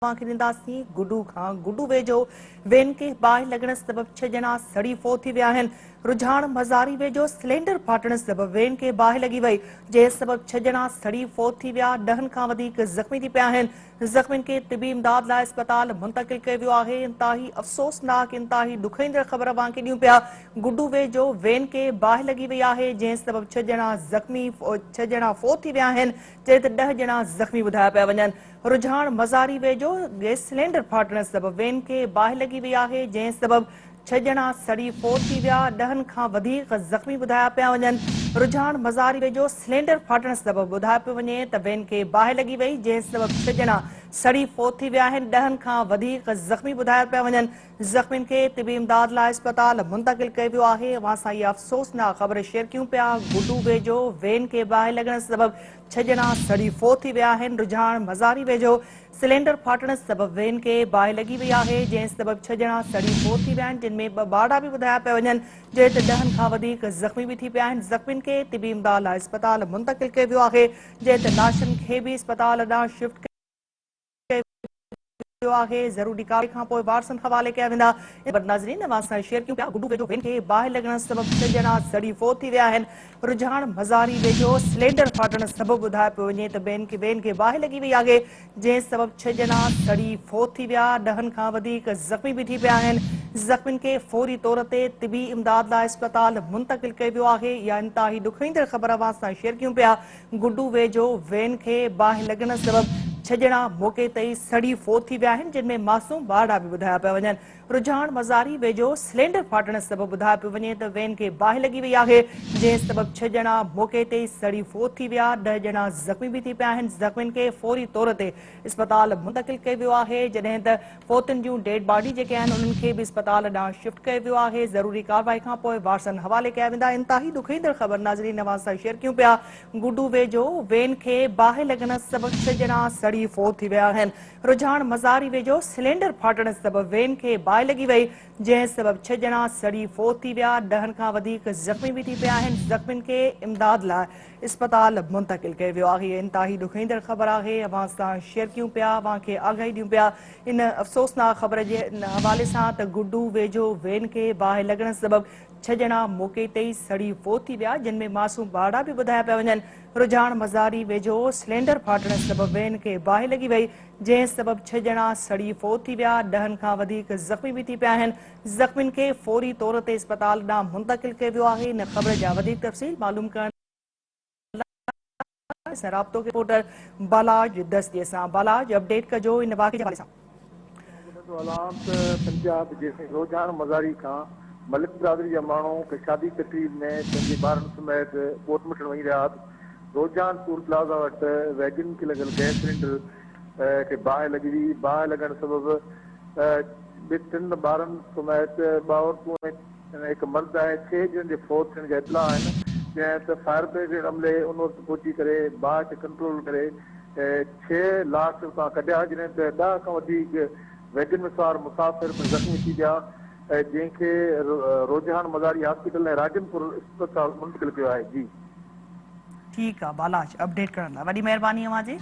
गुडू खां गुडू वेझो वेन के बाहि लगण सबब 6 ॼणा सड़ी फोत थी विया आहिनि। रुझान मज़ारी वेझो सिलेंडर फाटण सबब वेन के बाहि लगी वई, जंहिं सबब 6 ॼणा सड़ी फोत थी विया। 10 खां वधीक ज़ख़्मी थी पिया आहिनि। ज़ख़्मियुनि खे तिबी इमदाद लाइ अस्पताल मुंतक़िल कयो वियो आहे। इंतहाई अफ़सोसनाक इंतहाई ॾुखईंदड़ ख़बर वांखे ॾियूं पिया। गुडू वेझो वेन के बाहि लगी वई आहे, जंहिं सबब 6 ॼणा ज़ख़्मी 6 ॼणा फोत थी विया आहिनि, जंहिं ते 10 ॼणा ज़ख़्मी ॿुधाया पिया वञनि। रुझान मज़ारी वेझो गैस सिलेंडर फाटण सबब वेन के बाहि लगी वई आहे, जंहिं सबब 6 ॼणा सड़ी फोत थी विया। 10 खां वधीक ज़ख़्मी ॿुधाया पिया वञनि। रुझान मज़ारी वेझो सिलेंडर फाटण सबब ॿुधायो पियो वञे त वेन के बाहि लगी वई, जंहिं सबब 6 ॼणा सड़ी फोत थी विया आहिनि। 10 खां वधीक ज़ख़्मी ॿुधाया पिया वञनि। ज़ख़्मियुनि खे तिबी इमदाद लाइ अस्पताल मुंतक़िल कयो वियो आहे। अवां सां इहा अफ़सोसनाक ख़बर शेयर कयूं पिया। गुडू वेझो वेन के बाहि लॻण सबब 6 ॼणा सड़ी फोत थी विया आहिनि। रुझान मज़ारी वेझो सिलेंडर फाटण सबब वेन के बाहि लगी वई आहे, जंहिं सबब 6 ॼणा सड़ी फोत थी विया आहिनि, जिन में 2 ॿार बि ॿुधाया पिया वञनि, जंहिं ते 10 खां वधीक ज़ख़्मी बि थी पिया आहिनि। ज़ख़्मियुनि खे तिबी इमदाद लाइ अस्पताल मुंतक़िल कयो वियो आहे, जंहिं ते लाशनि खे बि अस्पताल ॾांहुं शिफ्ट ज़रूरी कार्रवाई खां पोइ वारसनि हवाले कया वेंदा। नाज़रीन अवां सां शेयर कयूं पिया। गुडू वेझो वेन खे बाहि लॻण सबब 6 ॼणा सड़ी फोत थी विया आहिनि। रुझान मज़ारी वेझो सिलेंडर फाटण सबब ॿुधायो पियो वञे त वेन खे बाहि लगी वई आहे, जंहिं सबब 6 ॼणा सड़ी फोत थी विया। 10 खां वधीक ज़ख़्मी बि थी पिया आहिनि। ज़ख़्मियुनि खे फौरी तौर ते तिबी इमदाद लाइ अस्पताल मुंतक़िल कयो वियो आहे। इहा इंतहाई ॾुखईंदड़ ख़बर अवां सां शेयर कयूं पिया। गुडू वेझो वेन खे बाहि लॻण सबब 6 ॼणा मौक़े ते ई सड़ी फोत थी विया आहिनि, जिन में मासूम ॿार बि ॿुधाया पिया वञनि। रुझान मज़ारी वेझो सिलेंडर फाटण सबब ॿुधायो पियो वञे त वेन खे बाहि लगी वई आहे, जंहिं सबब 6 ॼणा मौक़े ते ई सड़ी फोत थी विया। 10 ॼणा ज़ख़्मी बि थी पिया आहिनि। ज़ख़्मियुनि खे फौरी तौर ते अस्पताल मुंतक़िल कयो वियो आहे, जॾहिं त फोतुनि जूं डेड बॉडी जेके आहिनि उन्हनि खे बि अस्पताल ॾांहुं शिफ्ट कयो वियो आहे। ज़रूरी कार्रवाई खां पोइ वारसनि हवाले कया वेंदा। इंतहाई ॾुखईंदड़ ख़बर नाज़रीन अवां सां शेयर कयूं पिया। गुडू वेझो वेन खे बाहि लॻण सबब 6 ॼणा सड़ी फोत थी विया आहिनि। रुझान मज़ारी वेझो सिलेंडर फाटण सबब वेन खे बाहि लगी वई, जंहिं सबब 6 ॼणा सड़ी फोत थी विया। 10 खां वधीक ज़ख़्मी बि थी पिया आहिनि। ज़ख़्मियुनि खे इमदाद लाइ अस्पताल मुंतक़िल कयो वियो आहे। इंतहाई ॾुखईंदड़ ख़बर आहे, अवां सां शेयर कयूं पिया, अवां खे आगाही ॾियूं पिया इन अफ़सोसनाक ख़बर जे हवाले सां त गुडू वेझो वेन खे बाहि लॻण सबब 6 ॼणा मौक़े ते ई सड़ी फोत थी विया, जिन में मासूम ॿार बि ॿुधाया पिया वञनि। रुझान मज़ारी वेझो सिलेंडर फाटण सबब वेन खे बाहि लगी वई, जंहिं सबब 6 ॼणा सड़ी फोत थी विया। 10 खां वधीक ज़ख़्मी बि थी पिया आहिनि। ज़ख़्मियुनि खे फौरी तौर ते अस्पताल ॾांहुं मुंतक़िल कयो वियो आहे। इन ख़बर जा वधीक तफ़सील मालूम करण सां राब्तो रिपोर्टर बालाज दस्तीअ सां। बालाज अपडेट कजो इन वाक़े जे हवाले सां। पंजाब जे रोजान मज़ारी खां मलिक बिरादरी जा माण्हू शादी तकरीब में पंहिंजे ॿारनि समेत कोट मटण वही रहिया। रोजान टूल प्लाज़ा वटि वैगन खे लॻल गैस सिलेंडर खे बाहि लॻी हुई। बाहि लॻण सबब 3 ॿारनि समेत 2 औरतूं ऐं हिकु मर्द आहे, 6 ॼणनि जे फोत थियण जा इतला आहिनि। जंहिं त फायर ब्रिगेड अमले उन वक़्तु पहुची करे बाहि खे कंट्रोल करे 6 लाश उतां कढिया, जॾहिं त 10 खां वधीक वैगन में सवार मुसाफ़िर ज़ख़्मी थी विया, जंहिंखे रोजान मज़ारी हॉस्पिटल ऐं राजनपुर अस्पताल मुंतक़िल कयो आहे। जी ठीकु आहे बालाज, अपडेट करण लाइ वॾी महिरबानी अव्हां जी।